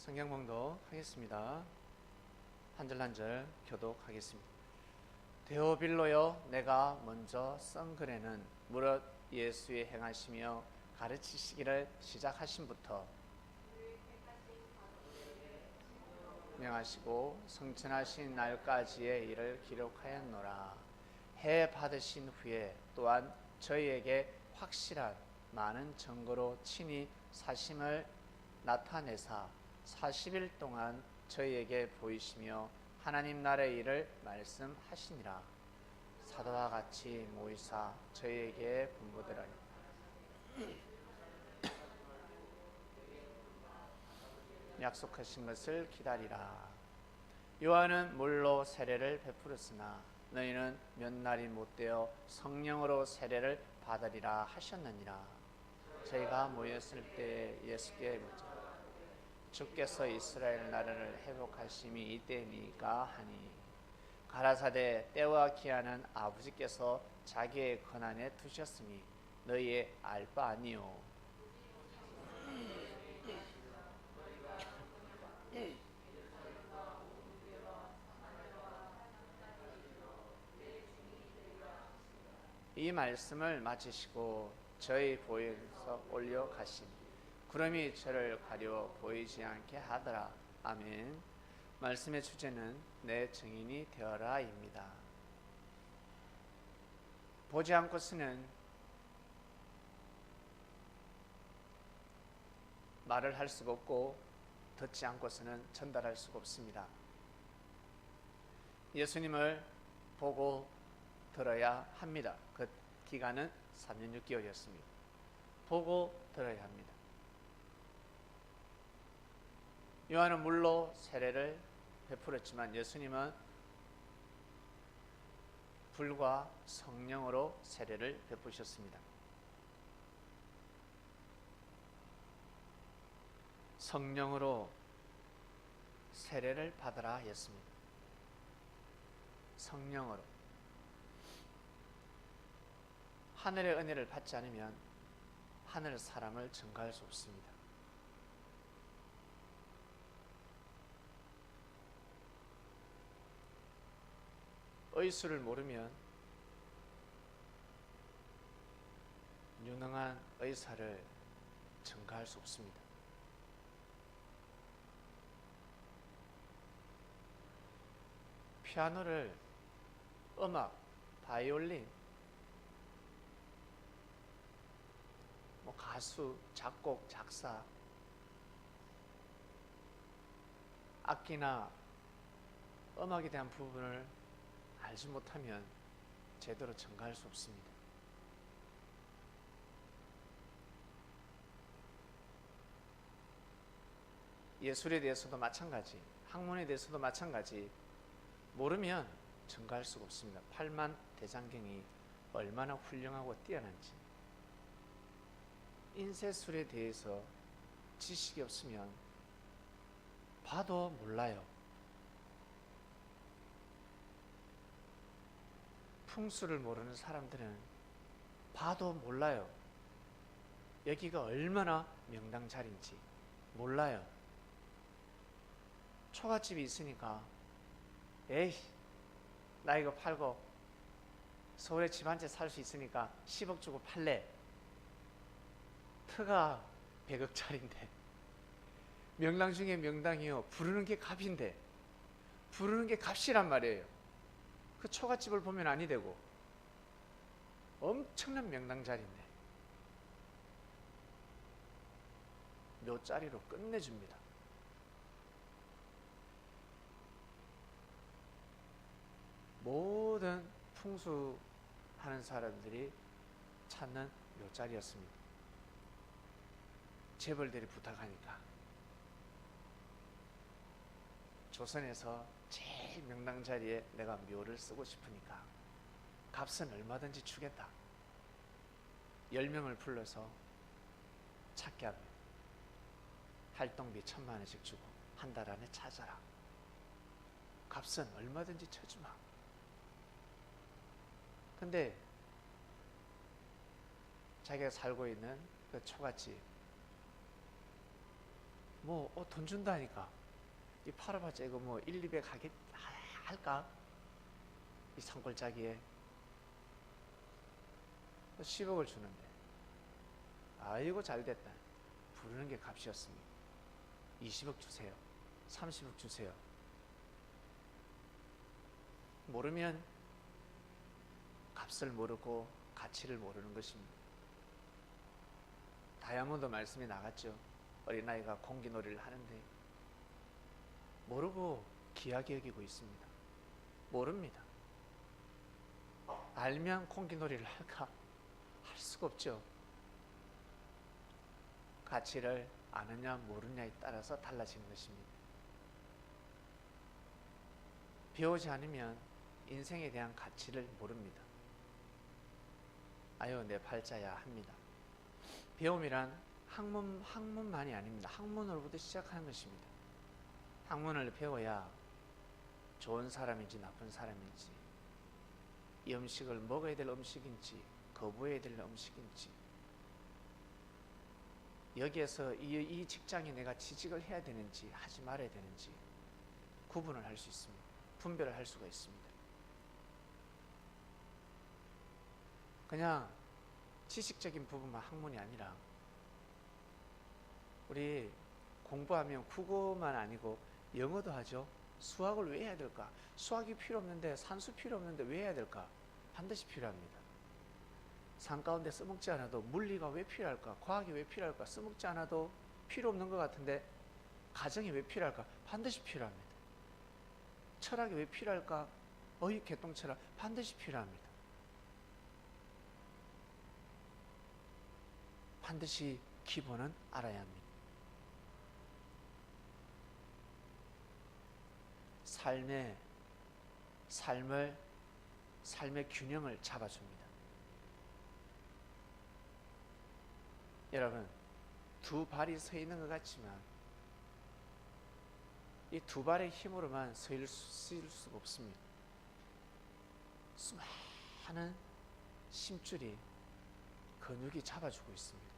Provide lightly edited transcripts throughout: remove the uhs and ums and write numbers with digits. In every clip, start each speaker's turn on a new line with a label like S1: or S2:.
S1: 성경 봉독하겠습니다. 한 절 한 절 교독하겠습니다. 데오빌로여, 내가 먼저 쓴 글에는 무릇 예수의 행하시며 가르치시기를 시작하심부터 명하시고 성천하신 날까지의 일을 기록하였노라. 해 받으신 후에 또한 저희에게 확실한 많은 증거로 친히 사심을 나타내사 40일 동안 저희에게 보이시며 하나님 나라의 일을 말씀하시니라. 사도와 같이 모이사 저희에게 분부되라니 약속하신 것을 기다리라. 요한은 물로 세례를 베풀었으나 너희는 몇 날이 못되어 성령으로 세례를 받으리라 하셨느니라. 저희가 모였을 때 예수께 묻자 주께서 이스라엘 나라를 회복하심이 이때니까 하니 가라사대 때와 기한은 아버지께서 자기의 권한에 두셨으니 너희의 알 바 아니요. 이 말씀을 마치시고 저희 보혜에서 올려 가시니 구름이 저를 가려 보이지 않게 하더라. 아멘. 말씀의 주제는 내 증인이 되어라 입니다. 보지 않고서는 말을 할 수가 없고 듣지 않고서는 전달할 수가 없습니다. 예수님을 보고 들어야 합니다. 그 기간은 3년 6개월이었습니다. 보고 들어야 합니다. 요한은 물로 세례를 베풀었지만 예수님은 불과 성령으로 세례를 베푸셨습니다. 성령으로 세례를 받으라 했습니다. 성령으로. 하늘의 은혜를 받지 않으면 하늘 사람을 증거할 수 없습니다. 의수를 모르면 유능한 의사를 증거할 수 없습니다. 피아노를 음악, 바이올린, 가수, 작곡, 작사, 악기나 음악에 대한 부분을 알지 못하면 제대로 증거할 수 없습니다. 예술에 대해서도 마찬가지, 학문에 대해서도 마찬가지, 모르면 증거할 수가 없습니다. 팔만 대장경이 얼마나 훌륭하고 뛰어난지. 인쇄술에 대해서 지식이 없으면 봐도 몰라요. 풍수를 모르는 사람들은 봐도 몰라요. 여기가 얼마나 명당자리인지 몰라요. 초가집이 있으니까 에이, 나 이거 팔고 서울에 집 한 채 살 수 있으니까 10억 주고 팔래. 터가 100억짜리인데 명당 중에 명당이요. 부르는 게 값인데, 부르는 게 값이란 말이에요. 그 초가집을 보면 아니 되고 엄청난 명당 자리인데 묘자리로 끝내줍니다. 모든 풍수하는 사람들이 찾는 묘자리였습니다. 재벌들이 부탁하니까 조선에서 제일 명당 자리에 내가 묘를 쓰고 싶으니까 값은 얼마든지 주겠다. 10명을 불러서 찾게 합니다. 활동비 1,000만 원씩 주고 한 달 안에 찾아라. 값은 얼마든지 쳐주마. 근데 자기가 살고 있는 그 초가집 뭐 돈 준다니까 이 팔아봤자 이거 뭐 1, 200 할까? 이 산골짜기에 10억을 주는데 아이고 잘됐다. 부르는 게 값이었습니다. 20억 주세요. 30억 주세요. 모르면 값을 모르고 가치를 모르는 것입니다. 다이아몬드 말씀이 나갔죠. 어린아이가 공기놀이를 하는데 모르고 귀하게 여기고 있습니다. 모릅니다. 알면 공기놀이를 할까? 할 수가 없죠. 가치를 아느냐 모르냐에 따라서 달라지는 것입니다. 배우지 않으면 인생에 대한 가치를 모릅니다. 아유 내 팔자야 합니다. 배움이란 학문만이 아닙니다. 학문으로부터 시작하는 것입니다. 학문을 배워야 좋은 사람인지 나쁜 사람인지, 이 음식을 먹어야 될 음식인지 거부해야 될 음식인지, 여기에서 이 직장에 내가 취직을 해야 되는지 하지 말아야 되는지 구분을 할 수 있습니다. 분별을 할 수가 있습니다. 그냥 지식적인 부분만 학문이 아니라 우리 공부하면 국어만 아니고 영어도 하죠. 수학을 왜 해야 될까? 수학이 필요 없는데, 산수 필요 없는데 왜 해야 될까? 반드시 필요합니다. 산 가운데 써먹지 않아도 물리가 왜 필요할까? 과학이 왜 필요할까? 써먹지 않아도 필요 없는 것 같은데 가정이 왜 필요할까? 반드시 필요합니다. 철학이 왜 필요할까? 어휘 개똥철학 반드시 필요합니다. 반드시 기본은 알아야 합니다. 삶의 균형을 잡아줍니다. 여러분, 두 발이 서 있는 것 같지만 이 두 발의 힘으로만 설 수가 없습니다. 수많은 심줄이 근육이 잡아주고 있습니다.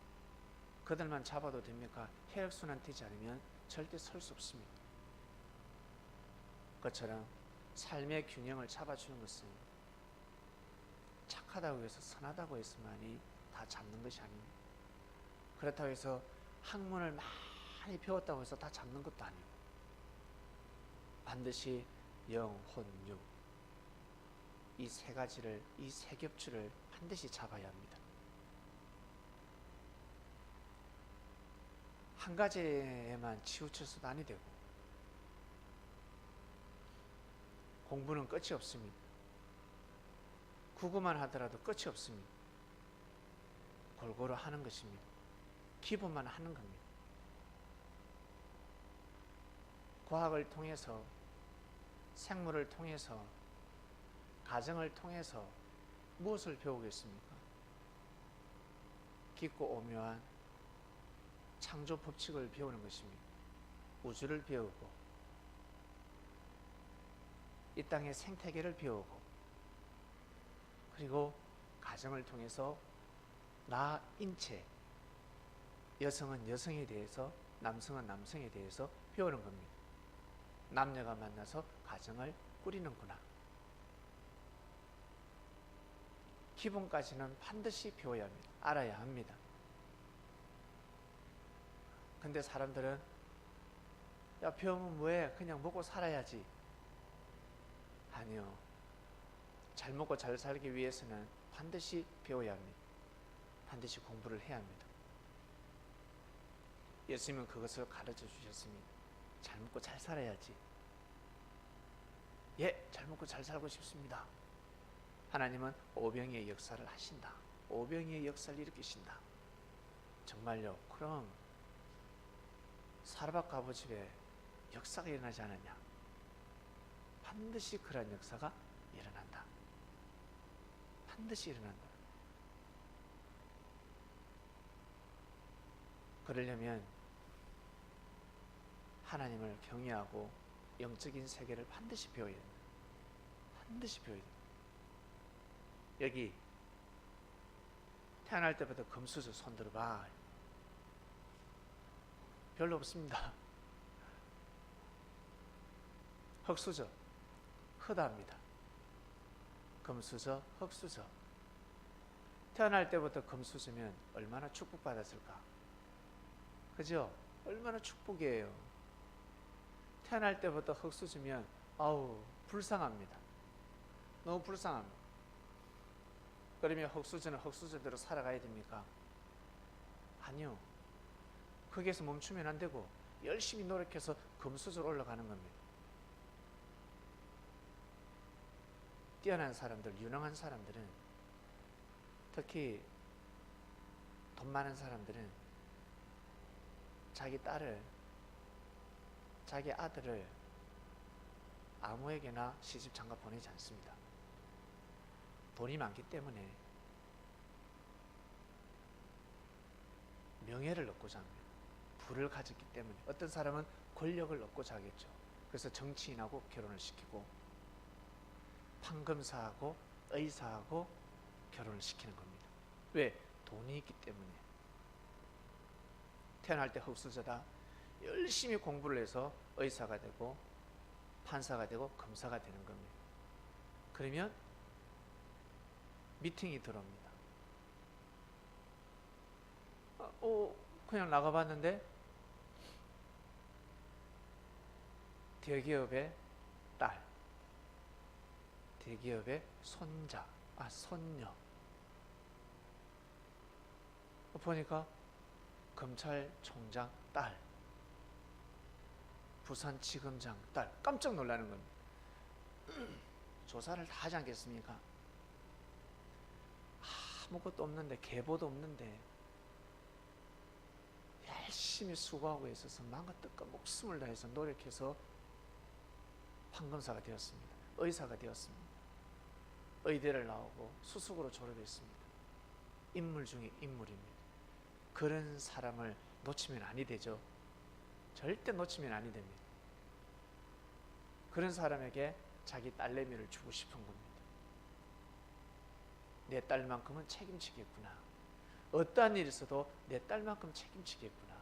S1: 그들만 잡아도 됩니까? 혈액순환 되지 않으면 절대 설 수 없습니다. 그것처럼 삶의 균형을 잡아주는 것은 착하다고 해서 선하다고 해서만이 다 잡는 것이 아닙니다. 그렇다고 해서 학문을 많이 배웠다고 해서 다 잡는 것도 아니고 반드시 영, 혼, 육 이 세 가지를, 이 세 겹줄을 반드시 잡아야 합니다. 한 가지에만 치우쳐서도 아니 되고 공부는 끝이 없습니다. 국어만 하더라도 끝이 없습니다. 골고루 하는 것입니다. 기본만 하는 겁니다. 과학을 통해서, 생물을 통해서, 가정을 통해서 무엇을 배우겠습니까? 깊고 오묘한 창조 법칙을 배우는 것입니다. 우주를 배우고 이 땅의 생태계를 배우고 그리고 가정을 통해서 나 인체, 여성은 여성에 대해서, 남성은 남성에 대해서 배우는 겁니다. 남녀가 만나서 가정을 꾸리는구나. 기본까지는 반드시 배워야 합니다. 알아야 합니다. 근데 사람들은 야 배우면 뭐해? 그냥 먹고 살아야지. 아니요. 잘 먹고 잘 살기 위해서는 반드시 배워야 합니다. 반드시 공부를 해야 합니다. 예수님은 그것을 가르쳐 주셨습니다. 잘 먹고 잘 살아야지. 예, 잘 먹고 잘 살고 싶습니다. 하나님은 오병이의 역사를 하신다. 오병이의 역사를 일으키신다. 정말요? 그럼 사르밧 갑오집에 역사가 일어나지 않았냐? 반드시 그런 역사가 일어난다. 반드시 일어난다. 그러려면 하나님을 경외하고 영적인 세계를 반드시 배워야 된다. 반드시 배워야 된다. 여기 태어날 때부터 금수저 손 들어봐. 별로 없습니다. 흙수저, 허다합니다. 금수저, 흙수저. 태어날 때부터 금수저면 얼마나 축복받았을까? 그죠? 얼마나 축복이에요. 태어날 때부터 흙수저면 아우 불쌍합니다. 너무 불쌍합니다. 그러면 흙수저는 흙수저대로 살아가야 됩니까? 아니요. 거기에서 멈추면 안 되고 열심히 노력해서 금수저로 올라가는 겁니다. 뛰어난 사람들, 유능한 사람들은, 특히 돈 많은 사람들은 자기 딸을, 자기 아들을 아무에게나 시집 장가 보내지 않습니다. 돈이 많기 때문에 명예를 얻고자 합니다. 부를 가졌기 때문에. 어떤 사람은 권력을 얻고자 하겠죠. 그래서 정치인하고 결혼을 시키고 판검사하고 의사하고 결혼을 시키는 겁니다. 왜? 돈이 있기 때문에. 태어날 때 흙수저다. 열심히 공부를 해서 의사가 되고 판사가 되고 검사가 되는 겁니다. 그러면 미팅이 들어옵니다. 그냥 나가봤는데 대기업의 딸, 대기업의 손자, 손녀. 보니까 검찰총장 딸, 부산지검장 딸. 깜짝 놀라는 겁니다. 조사를 다 하지 않겠습니까? 아무것도 없는데, 계보도 없는데 열심히 수고하고 있어서 마음과 뜻과 목숨을 다해서 노력해서 판검사가 되었습니다. 의사가 되었습니다. 의대를 나오고 수석으로 졸업했습니다. 인물 중에 인물입니다. 그런 사람을 놓치면 아니 되죠. 절대 놓치면 아니 됩니다. 그런 사람에게 자기 딸내미를 주고 싶은 겁니다. 내 딸만큼은 책임지겠구나. 어떠한 일이 있어도 내 딸만큼 책임지겠구나.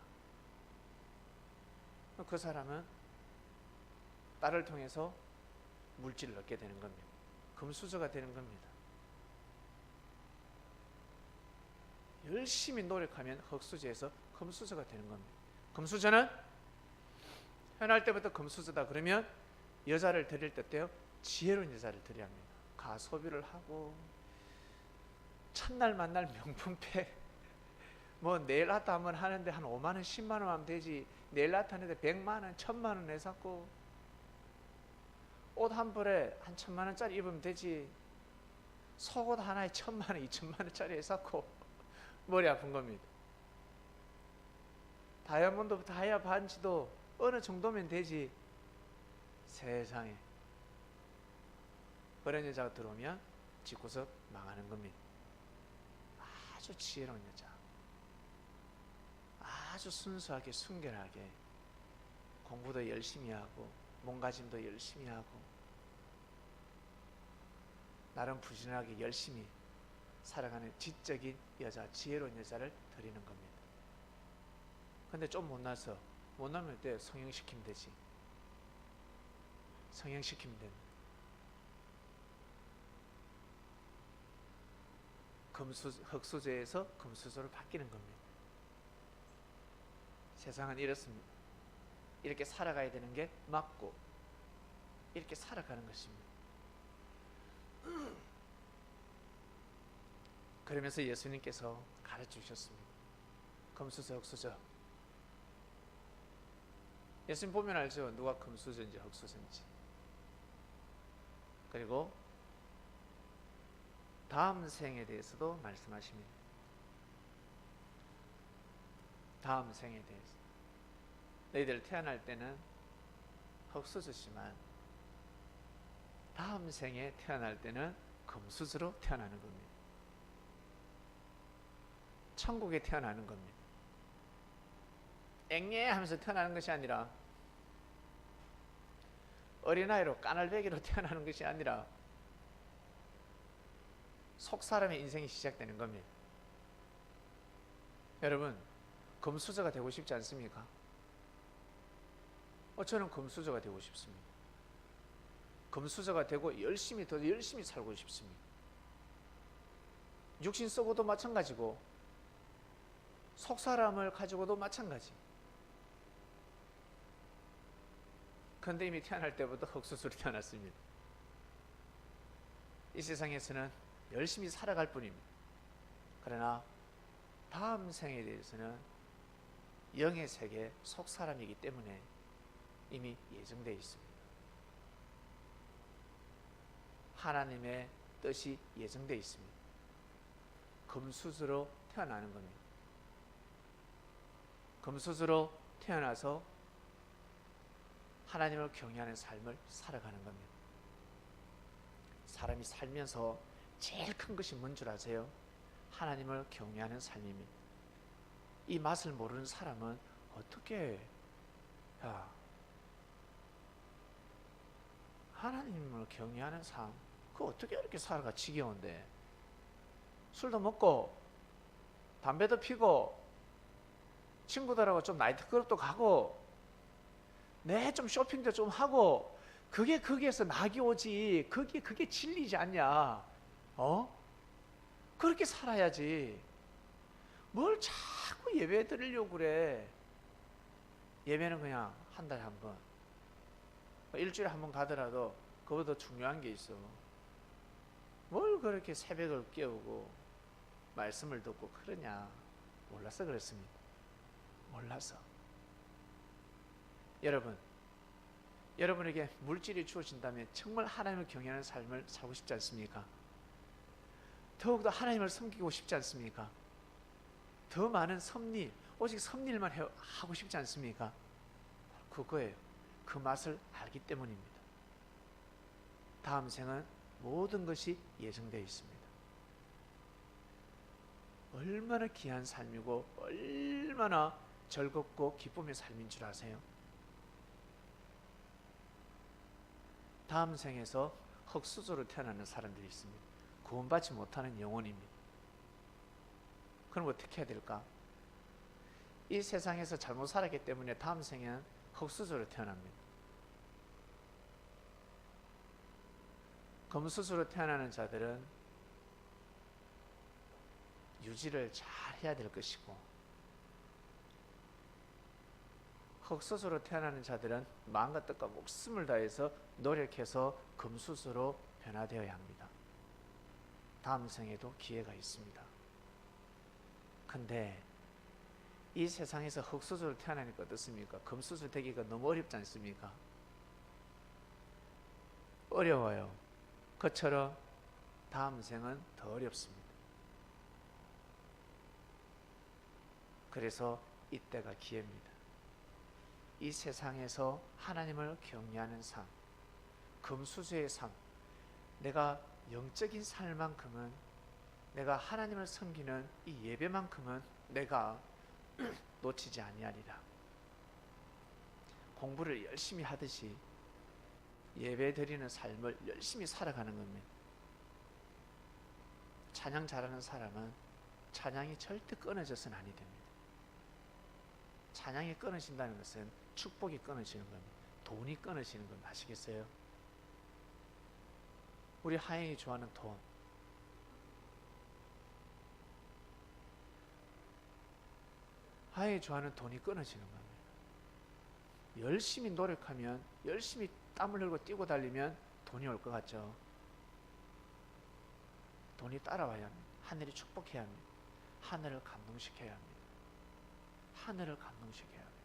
S1: 그 사람은 딸을 통해서 물질을 얻게 되는 겁니다. 금수저가 되는 겁니다. 열심히 노력하면 흙수저에서 금수저가 되는 겁니다. 금수저는 태어날 때부터 금수저다. 그러면 여자를 드릴 때요, 지혜로운 여자를 드려야 합니다. 가소비를 하고 첫날 만날 명품백, 뭐 네일 아트 한번 하는데 한 5만 원, 10만 원 하면 되지. 네일 아트 하는데 100만 원, 1000만 원 내샀고, 옷 한 벌에 한 1000만 원짜리 입으면 되지. 속옷 하나에 1000만 원, 2000만 원짜리 해샀고 머리 아픈 겁니다. 다이아몬드 다이아 반지도 어느 정도면 되지. 세상에. 그런 여자가 들어오면 집구석 망하는 겁니다. 아주 지혜로운 여자, 아주 순수하게 순결하게 공부도 열심히 하고 몸가짐도 열심히 하고 나름 부지런하게 열심히 살아가는 지적인 여자, 지혜로운 여자를 드리는 겁니다. 근데 좀 못나서, 못나면 때 성형시키면 되지. 성형시키면 됩니다. 흙수저에서 금수저로 바뀌는 겁니다. 세상은 이렇습니다. 이렇게 살아가야 되는 게 맞고 이렇게 살아가는 것입니다. 그러면서 예수님께서 가르쳐 주셨습니다. 금수저, 흙수저. 예수님 보면 알죠? 누가 금수저인지 흙수저인지. 그리고 다음 생에 대해서도 말씀하십니다. 다음 생에 대해서. 너희들 태어날 때는 흙수저지만 다음 생에 태어날 때는 금수저로 태어나는 겁니다. 천국에 태어나는 겁니다. 앵예 하면서 태어나는 것이 아니라, 어린아이로 까날배기로 태어나는 것이 아니라 속 사람의 인생이 시작되는 겁니다. 여러분, 금수저가 되고 싶지 않습니까? 저는 금수저가 되고 싶습니다. 금수저가 되고 더 열심히 살고 싶습니다. 육신 썩어도 마찬가지고 속사람을 가지고도 마찬가지. 그런데 이미 태어날 때부터 흙수저로 태어났습니다. 이 세상에서는 열심히 살아갈 뿐입니다. 그러나 다음 생에 대해서는 영의 세계 속사람이기 때문에 이미 예정되어 있습니다. 하나님의 뜻이 예정되어 있습니다. 금수저로 태어나는 겁니다. 금수저로 태어나서 하나님을 경외하는 삶을 살아가는 겁니다. 사람이 살면서 제일 큰 것이 뭔 줄 아세요? 하나님을 경외하는 삶입니다. 이 맛을 모르는 사람은 어떻게 하나님을 경외하는 삶, 그거 어떻게 이렇게 살아가? 지겨운데 술도 먹고 담배도 피고 친구들하고 좀 나이트클럽도 가고 좀 쇼핑도 좀 하고 거기에서 낙이 오지. 그게 진리지 않냐? 그렇게 살아야지. 뭘 자꾸 예배 드리려고 그래. 예배는 그냥 한 달에 한 번, 일주일에 한 번 가더라도 그보다 중요한 게 있어. 뭘 그렇게 새벽을 깨우고 말씀을 듣고 그러냐? 몰라서 그렇습니다. 몰라서. 여러분에게 물질이 주어진다면 정말 하나님을 경외하는 삶을 살고 싶지 않습니까? 더욱더 하나님을 섬기고 싶지 않습니까? 더 많은 섭리, 오직 섭리만 하고 싶지 않습니까? 그거예요. 그 맛을 알기 때문입니다. 다음 생은 모든 것이 예정되어 있습니다. 얼마나 귀한 삶이고 얼마나 즐겁고 기쁨의 삶인 줄 아세요? 다음 생에서 흙수저로 태어나는 사람들이 있습니다. 구원받지 못하는 영혼입니다. 그럼 어떻게 해야 될까? 이 세상에서 잘못 살았기 때문에 다음 생에는 흙수저로 태어납니다. 금수저로 태어나는 자들은 유지를 잘 해야 될 것이고, 흙수저로 태어나는 자들은 마음과 뜻과 목숨을 다해서 노력해서 금수저로 변화되어야 합니다. 다음 생에도 기회가 있습니다. 근데 이 세상에서 흙수저로 태어나니까 어떻습니까? 금수저 되기가 너무 어렵지 않습니까? 어려워요. 그처럼 다음 생은 더 어렵습니다. 그래서 이때가 기회입니다. 이 세상에서 하나님을 경외하는 삶, 금수저의 삶, 내가 영적인 삶만큼은, 내가 하나님을 섬기는 이 예배만큼은 내가 놓치지 아니하리라. 공부를 열심히 하듯이 예배 드리는 삶을 열심히 살아가는 겁니다. 찬양 잘하는 사람은 찬양이 절대 끊어져서는 아니 됩니다. 찬양이 끊어진다는 것은 축복이 끊어지는 겁니다. 돈이 끊어지는 겁니다. 아시겠어요? 우리 하영이 좋아하는 돈, 하영이 좋아하는 돈이 끊어지는 겁니다. 열심히 노력하면, 열심히 땀을 흘리고 뛰고 달리면 돈이 올 것 같죠? 돈이 따라와야 합니다. 하늘이 축복해야 합니다. 하늘을 감동시켜야 합니다. 하늘을 감동시켜야 합니다.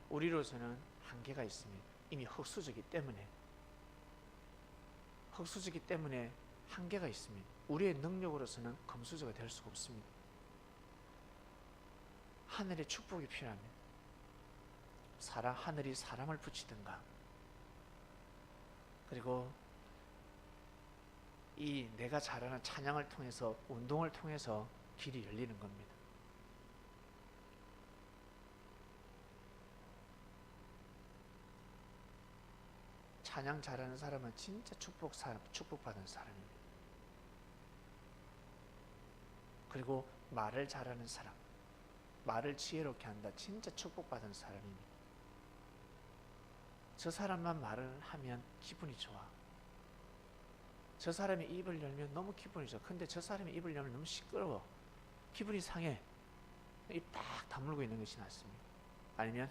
S1: 우리로서는 한계가 있습니다. 이미 흙수저이기 때문에. 흙수저이기 때문에 한계가 있습니다. 우리의 능력으로서는 금수저가 될 수가 없습니다. 하늘의 축복이 필요합니다. 하늘이 사람을 붙이든가, 그리고 이 내가 잘하는 찬양을 통해서, 운동을 통해서 길이 열리는 겁니다. 찬양 잘하는 사람은 진짜 축복받은 사람입니다. 그리고 말을 잘하는 사람, 말을 지혜롭게 한다, 진짜 축복받은 사람입니다. 저 사람만 말을 하면 기분이 좋아. 저 사람이 입을 열면 너무 기분이 좋아. 근데 저 사람이 입을 열면 너무 시끄러워. 기분이 상해. 입 딱 다물고 있는 것이 낫습니다. 아니면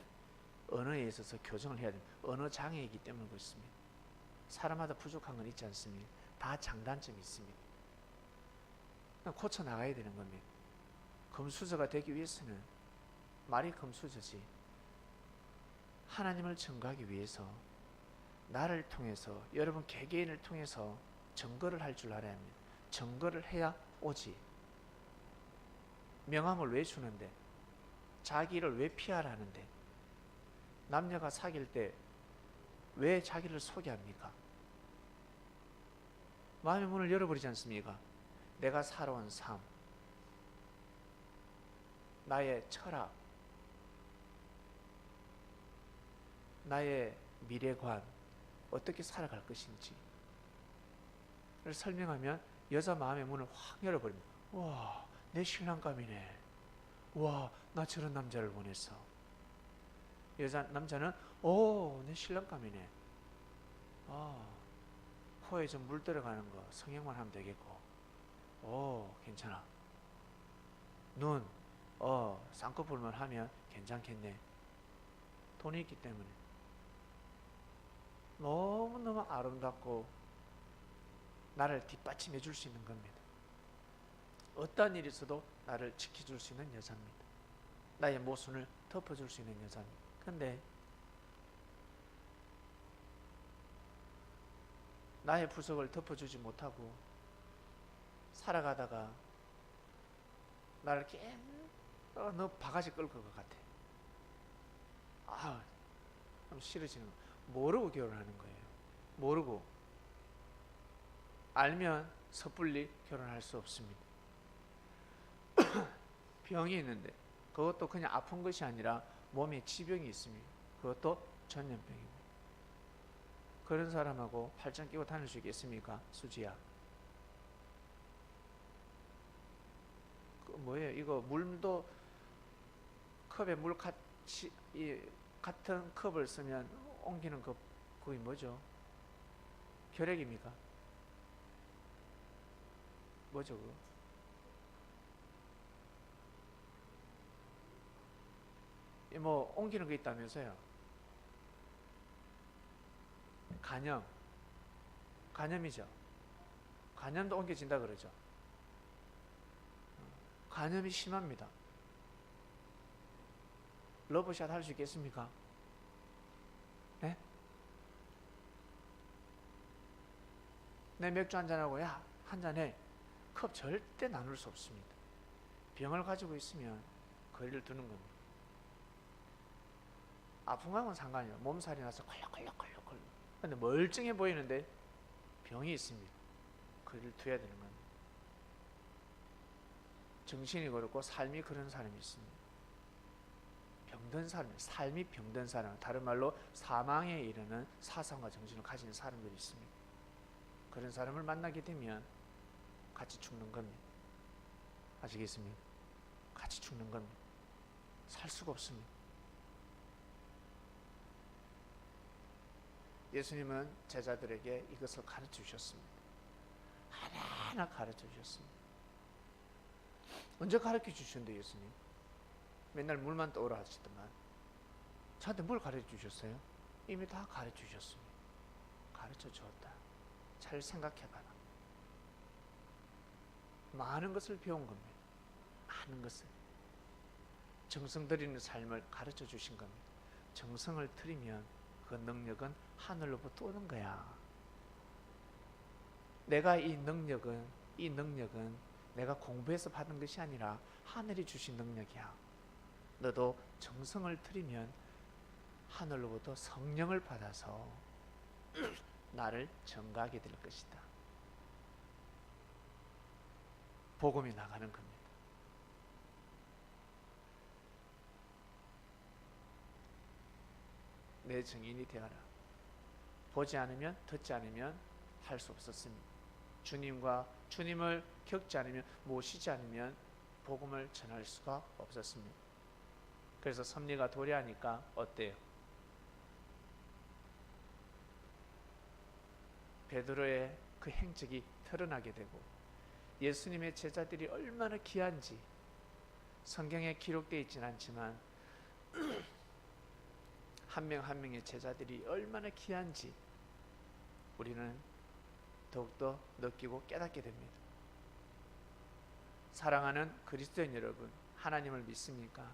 S1: 언어에 있어서 교정을 해야 됩니다. 언어 장애이기 때문에 그렇습니다. 사람마다 부족한 건 있지 않습니까? 다 장단점이 있습니다. 고쳐 나가야 되는 겁니다. 금수저가 되기 위해서는 말이 금수저지, 하나님을 증거하기 위해서 나를 통해서, 여러분 개개인을 통해서 증거를 할 줄 알아야 합니다. 증거를 해야 오지. 명함을 왜 주는데? 자기를 왜 피하라 하는데? 남녀가 사귈 때 왜 자기를 소개합니까? 마음의 문을 열어버리지 않습니까? 내가 살아온 삶, 나의 철학, 나의 미래관, 어떻게 살아갈 것인지 를 설명하면 여자 마음의 문을 확 열어버립니다. 와, 내 신랑감이네. 와, 나 저런 남자를 원했어. 남자는 오, 내 신랑감이네. 코에 좀 물 들어가는 거 성형만 하면 되겠고, 오, 괜찮아. 눈, 쌍꺼풀만 하면 괜찮겠네. 돈이 있기 때문에 너무너무 아름답고 나를 뒷받침해 줄 수 있는 겁니다. 어떤 일이 있어도 나를 지켜줄 수 있는 여자입니다. 나의 모순을 덮어줄 수 있는 여자입니다. 근데 나의 부족을 덮어주지 못하고 살아가다가 나를 너 바가지 끌 것 같아. 좀 싫어지는 거. 모르고 결혼하는 거예요. 모르고. 알면 섣불리 결혼할 수 없습니다. 병이 있는데 그것도 그냥 아픈 것이 아니라 몸에 지병이 있습니다. 그것도 전염병입니다. 그런 사람하고 팔짱 끼고 다닐 수 있겠습니까? 수지야. 뭐예요? 이거 물도 컵에 물 같이 같은 컵을 쓰면 옮기는 그게 뭐죠? 결핵입니까? 뭐죠 그거? 뭐 옮기는 거 있다면서요? 간염이죠. 간염도 옮겨진다 그러죠. 간염이 심합니다. 러브샷 할 수 있겠습니까? 네? 내 맥주 한잔하고 야 한잔해. 컵 절대 나눌 수 없습니다. 병을 가지고 있으면 거리를 두는 겁니다. 아픈 거하고는 상관이에요. 몸살이 나서 컬럭컬럭 근데 멀쩡해 보이는데 병이 있습니다. 거리를 두어야 되는 겁니다. 정신이 그렇고 삶이 그런 사람이 있습니다. 병든 사람, 삶이 병든 사람, 다른 말로 사망에 이르는 사상과 정신을 가진 사람들이 있습니다. 그런 사람을 만나게 되면 같이 죽는 겁니다. 아시겠습니까? 같이 죽는 겁니다. 살 수가 없습니다. 예수님은 제자들에게 이것을 가르쳐 주셨습니다. 하나하나 가르쳐 주셨습니다. 언제 가르쳐 주셨는데 예수님? 맨날 물만 떠오라 하시더만 저한테 뭘 가르쳐 주셨어요? 이미 다 가르쳐 주셨습니다. 가르쳐 주었다. 잘 생각해봐라. 많은 것을 배운 겁니다. 많은 것을. 정성 들이는 삶을 가르쳐 주신 겁니다. 정성을 들이면 그 능력은 하늘로부터 오는 거야. 내가 이 능력은 내가 공부해서 받은 것이 아니라 하늘이 주신 능력이야. 너도 정성을 들이면 하늘로부터 성령을 받아서 나를 증거하게 될 것이다. 복음이 나가는 겁니다. 내 증인이 되어라. 보지 않으면, 듣지 않으면 할 수 없었습니다. 주님을 겪지 않으면, 모시지 않으면 복음을 전할 수가 없었습니다. 그래서 섭리가 도래하니까 어때요? 베드로의 그 행적이 드러나게 되고 예수님의 제자들이 얼마나 귀한지 성경에 기록되어 있지는 않지만 한 명 한 명의 제자들이 얼마나 귀한지 우리는 더욱더 느끼고 깨닫게 됩니다. 사랑하는 그리스도인 여러분, 하나님을 믿습니까?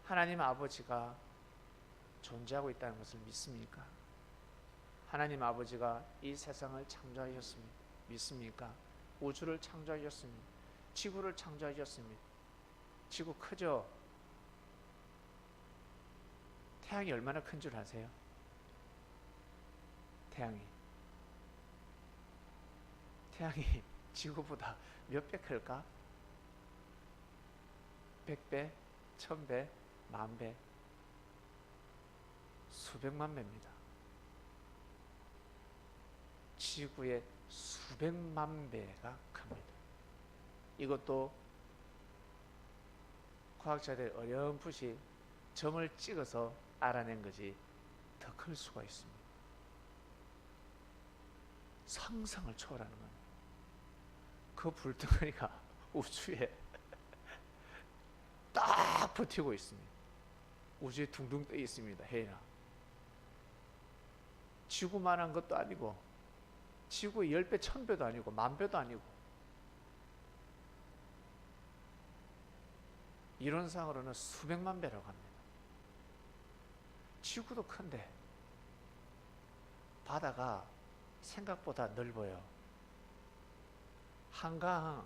S1: 하나님 아버지가 존재하고 있다는 것을 믿습니까? 하나님 아버지가 이 세상을 창조하셨습니다. 믿습니까? 우주를 창조하셨습니다. 지구를 창조하셨습니다. 지구 크죠? 태양이 얼마나 큰 줄 아세요? 태양이 지구보다 몇 배 클까? 100배, 1000배, 만배, 수백만 배입니다. 지구의 수백만 배가 큽니다. 이것도 과학자들이 어렴풋이 점을 찍어서 알아낸 거지 더 클 수가 있습니다. 상상을 초월하는 겁니다. 그 불덩어리가 우주에 딱 버티고 있습니다. 우주에 둥둥 떠 있습니다. 해나 지구만한 것도 아니고 지구의 10배, 1000배도 아니고 만배도 아니고 이론상으로는 수백만 배라고 합니다. 지구도 큰데 바다가 생각보다 넓어요. 한강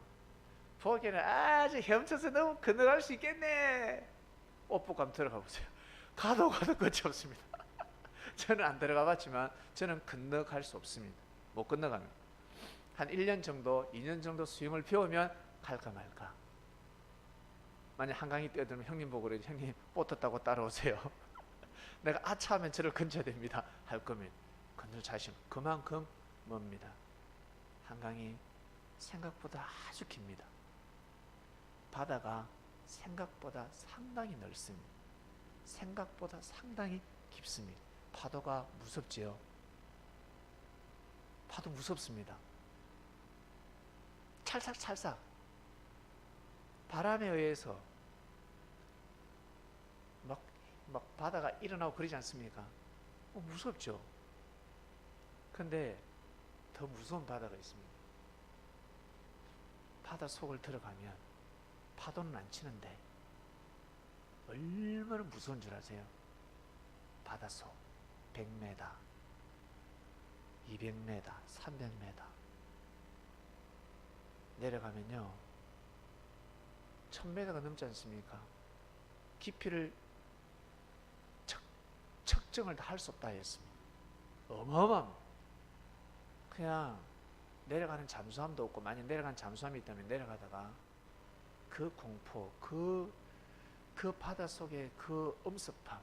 S1: 보기에는 아주 헤엄쳐서 너무 건너갈 수 있겠네. 오복감 들어가 보세요. 가도 끝이 없습니다. 저는 안 들어가 봤지만 저는 건너갈 수 없습니다. 못 건너갑니다. 한 1년 정도 2년 정도 수영을 배우면 갈까 말까. 만약 한강이 뛰어들면 형님 보고 그래요. 형님 보트 타고 따라오세요. 내가 아차하면 저를 건져야 됩니다. 할 거면 건널 자신 그만큼 멉니다. 한강이 생각보다 아주 깁니다. 바다가 생각보다 상당히 넓습니다. 생각보다 상당히 깊습니다. 파도가 무섭지요. 파도 무섭습니다. 찰싹찰싹 바람에 의해서 막 바다가 일어나고 그러지 않습니까? 무섭죠. 근데 더 무서운 바다가 있습니다. 바다 속을 들어가면 파도는 안 치는데 얼마나 무서운 줄 아세요? 바닷속 100m, 200m, 300m 내려가면요 1000m가 넘지 않습니까? 깊이를 측정을 다 할 수 없다 했습니다. 어마어마합니다. 그냥 내려가는 잠수함도 없고, 만약 내려가는 잠수함이 있다면 내려가다가 그 공포, 그 바닷속의 그 엄습함,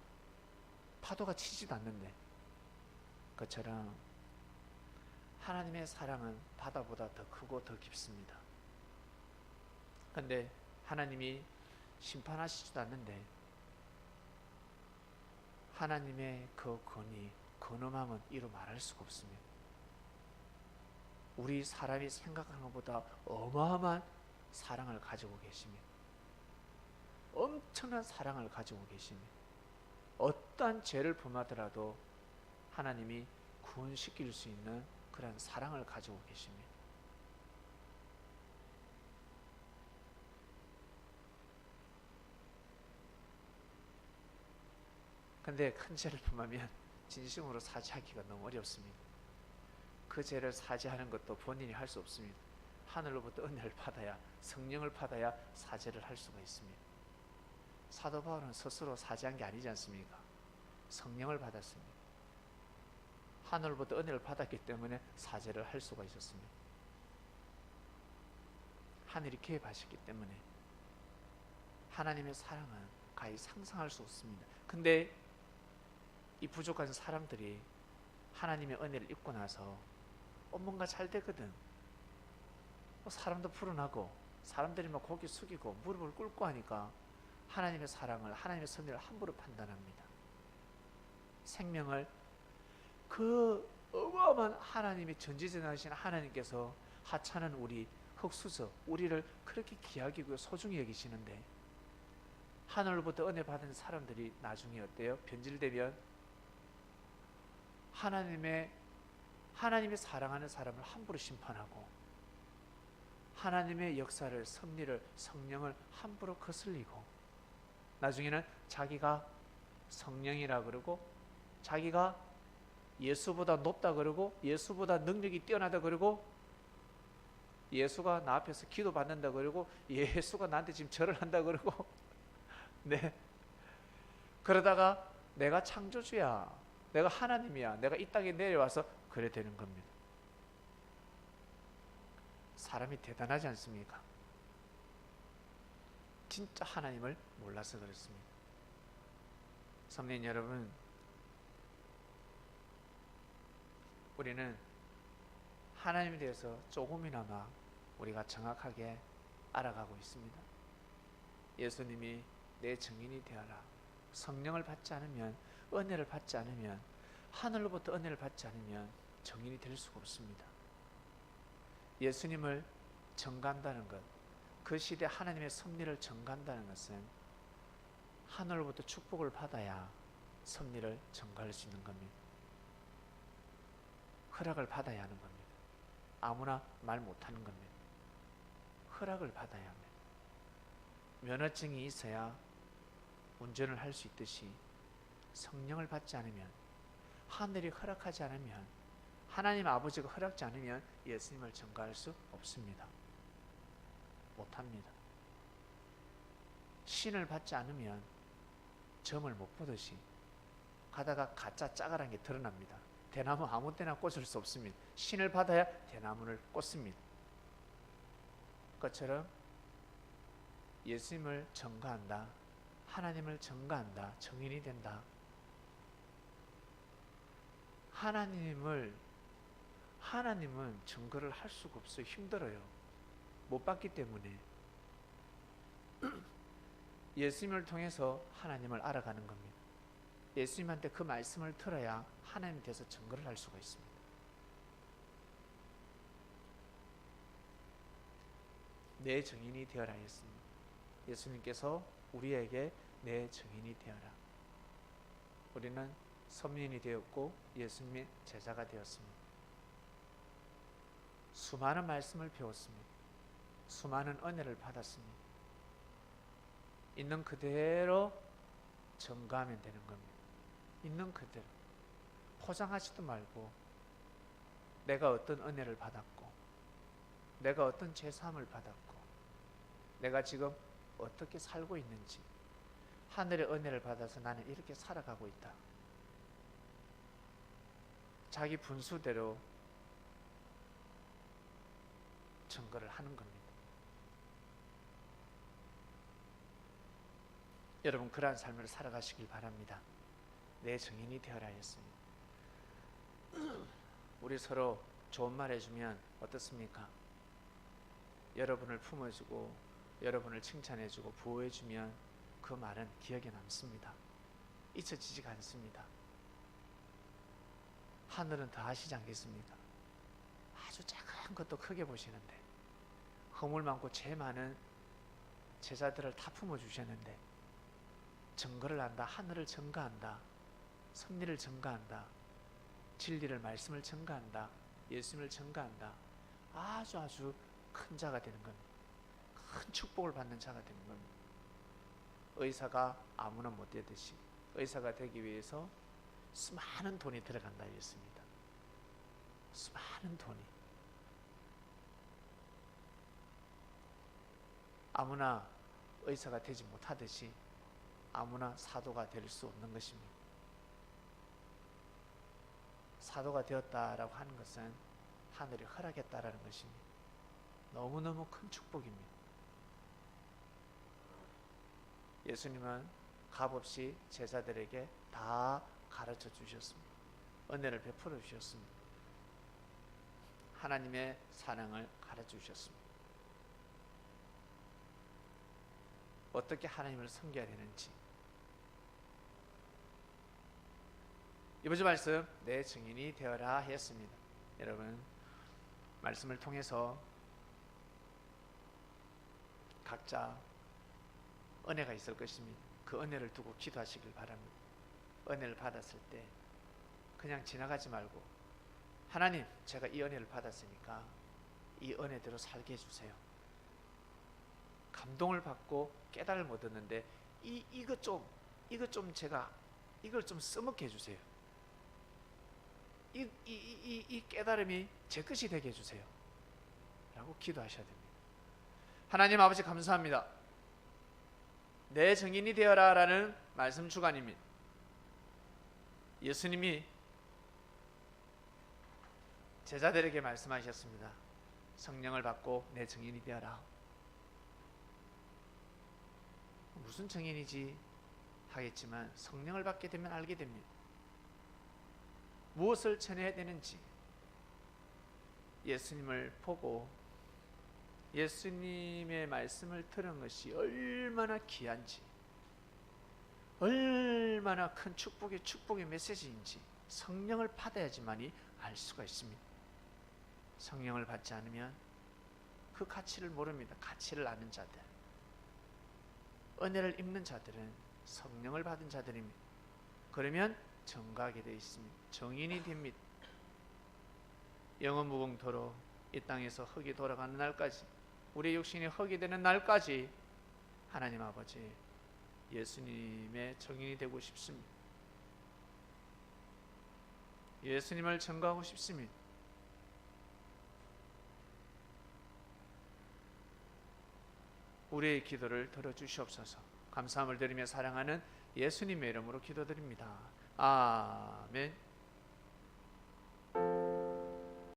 S1: 파도가 치지도 않는데, 그처럼 하나님의 사랑은 바다보다 더 크고 더 깊습니다. 그런데 하나님이 심판하시지도 않는데 하나님의 그 권위, 근엄함은 이루 말할 수가 없습니다. 우리 사람이 생각하는 것보다 어마어마한 사랑을 가지고 계십니다. 엄청난 사랑을 가지고 계십니다. 어떠한 죄를 범하더라도 하나님이 구원시킬 수 있는 그런 사랑을 가지고 계십니다. 근데 큰 죄를 범하면 진심으로 사죄하기가 너무 어렵습니다. 그 죄를 사죄하는 것도 본인이 할 수 없습니다. 하늘로부터 은혜를 받아야, 성령을 받아야 사죄를 할 수가 있습니다. 사도 바울은 스스로 사죄한 게 아니지 않습니까? 성령을 받았습니다. 하늘로부터 은혜를 받았기 때문에 사죄를 할 수가 있었습니다. 하늘이 개입하셨기 때문에 하나님의 사랑은 가히 상상할 수 없습니다. 근데 이 부족한 사람들이 하나님의 은혜를 입고 나서 뭔가 잘 되거든. 사람도 불어나고 사람들이 막 고개 숙이고 무릎을 꿇고 하니까 하나님의 사랑을, 하나님의 섭리를 함부로 판단합니다. 생명을 그 어마어마한 하나님의 전지전능하신 하나님께서 하찮은 우리 흙수저 우리를 그렇게 귀하게 소중히 여기시는데 하늘로부터 은혜 받은 사람들이 나중에 어때요? 변질되면 하나님의 사랑하는 사람을 함부로 심판하고 하나님의 역사를 섭리를 성령을 함부로 거슬리고 나중에는 자기가 성령이라 그러고 자기가 예수보다 높다 그러고 예수보다 능력이 뛰어나다 그러고 예수가 나 앞에서 기도 받는다 그러고 예수가 나한테 지금 절을 한다 그러고 네. 그러다가 내가 창조주야 내가 하나님이야 내가 이 땅에 내려와서 그래 되는 겁니다. 사람이 대단하지 않습니까? 진짜 하나님을 몰라서 그렇습니다. 성도님 여러분, 우리는 하나님에 대해서 조금이나마 우리가 정확하게 알아가고 있습니다. 예수님이 내 증인이 되어라. 성령을 받지 않으면 은혜를 받지 않으면 하늘로부터 은혜를 받지 않으면 증인이 될 수가 없습니다. 예수님을 전가한다는 것, 그 시대 하나님의 섭리를 전가한다는 것은 하늘로부터 축복을 받아야 섭리를 전가할 수 있는 겁니다. 허락을 받아야 하는 겁니다. 아무나 말 못하는 겁니다. 허락을 받아야 합니다. 면허증이 있어야 운전을 할 수 있듯이 성령을 받지 않으면 하늘이 허락하지 않으면 하나님 아버지가 허락지 않으면 예수님을 전가할 수 없습니다. 못합니다. 신을 받지 않으면 점을 못 보듯이 가다가 가짜 짜가란 게 드러납니다. 대나무 아무 때나 꽂을 수 없습니다. 신을 받아야 대나무를 꽂습니다. 그것처럼 예수님을 전가한다. 하나님을 전가한다. 증인이 된다. 하나님은 증거를 할 수가 없어요. 힘들어요. 못 봤기 때문에. 예수님을 통해서 하나님을 알아가는 겁니다. 예수님한테 그 말씀을 들어야 하나님에 대해서 증거를 할 수가 있습니다. 내 증인이 되어라 했습니다. 예수님께서 우리에게 내 증인이 되어라. 우리는 선민이 되었고 예수님의 제자가 되었습니다. 수많은 말씀을 배웠습니다. 수많은 은혜를 받았습니다. 있는 그대로 전가하면 되는 겁니다. 있는 그대로 포장하지도 말고 내가 어떤 은혜를 받았고 내가 어떤 죄사함을 받았고 내가 지금 어떻게 살고 있는지 하늘의 은혜를 받아서 나는 이렇게 살아가고 있다. 자기 분수대로 증거를 하는 겁니다. 여러분 그러한 삶을 살아가시길 바랍니다. 내 증인이 되어라 했습니다. 우리 서로 좋은 말 해주면 어떻습니까? 여러분을 품어주고 여러분을 칭찬해주고 보호해주면 그 말은 기억에 남습니다. 잊혀지지가 않습니다. 하늘은 더 하시지 않겠습니까? 아주 작은 것도 크게 보시는데 허물 많고 죄 많은 제자들을 다 품어주셨는데 증거를 한다. 하늘을 증거한다. 섭리를 증거한다. 진리를 말씀을 증거한다. 예수님을 증거한다. 아주 큰 자가 되는 겁니다. 큰 축복을 받는 자가 되는 겁니다. 의사가 아무나 못 되듯이 의사가 되기 위해서 수많은 돈이 들어간다 했습니다. 수많은 돈이. 아무나 의사가 되지 못하듯이 아무나 사도가 될 수 없는 것입니다. 사도가 되었다라고 하는 것은 하늘이 허락했다라는 것입니다. 너무너무 큰 축복입니다. 예수님은 값없이 제자들에게 다 가르쳐 주셨습니다. 은혜를 베풀어 주셨습니다. 하나님의 사랑을 가르쳐 주셨습니다. 어떻게 하나님을 섬겨야 되는지 이번 주 말씀 내 증인이 되어라 했습니다. 여러분, 말씀을 통해서 각자 은혜가 있을 것입니다. 그 은혜를 두고 기도하시길 바랍니다. 은혜를 받았을 때 그냥 지나가지 말고, 하나님, 제가 이 은혜를 받았으니까 이 은혜대로 살게 해주세요. 감동을 받고 깨달음을 얻었는데 이것 좀 제가 이걸 좀 써먹게 해주세요. 이 깨달음이 제 것이 되게 해주세요 라고 기도하셔야 됩니다. 하나님 아버지, 감사합니다. 내 증인이 되어라 라는 말씀 주간입니다. 예수님이 제자들에게 말씀하셨습니다. 성령을 받고 내 증인이 되어라. 무슨 증인이지 하겠지만 성령을 받게 되면 알게 됩니다. 무엇을 전해야 되는지, 예수님을 보고 예수님의 말씀을 들은 것이 얼마나 귀한지, 얼마나 큰 축복의 메시지인지 성령을 받아야지만이 알 수가 있습니다. 성령을 받지 않으면 그 가치를 모릅니다. 가치를 아는 자들, 은혜를 입는 자들은 성령을 받은 자들입니다. 그러면 정가하게 되어 있습니다. 정인이 됩니다. 영원 무궁토록 이 땅에서 흙이 돌아가는 날까지, 우리의 육신이 흙이 되는 날까지 하나님 아버지, 예수님의 정인이 되고 싶습니다. 예수님을 증거하고 싶습니다. 우리의 기도를 들어주시옵소서. 감사함을 드리며 사랑하는 예수님의 이름으로 기도드립니다. 아멘.